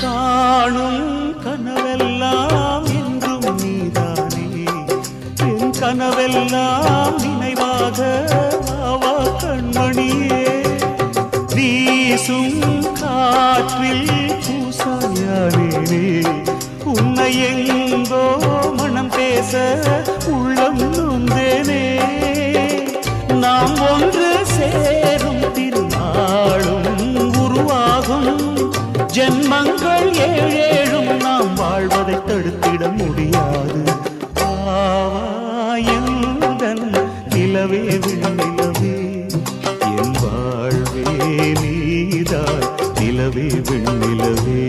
காணும் கனவெல்லாம் என்றும் நீதானே என் கனவெல்லாம் நினைவாக ஆவா கண்மணியே வீசும் காற்றில் பூசாயானே உன்னை எங்கோ மனம் பேச உள்ளம் நொந்தேனே நாம் ஒன்று சேரும் திருநாளும் உருவாகும் ஜென்மங்கள் ஏழேழும் நாம் வாழ்வதை தடுத்திட முடியாது ஆவாயந்தன் நிலவே விண்ணிலவே என் வாழ்வே நீதான் நிலவே விண்ணிலவே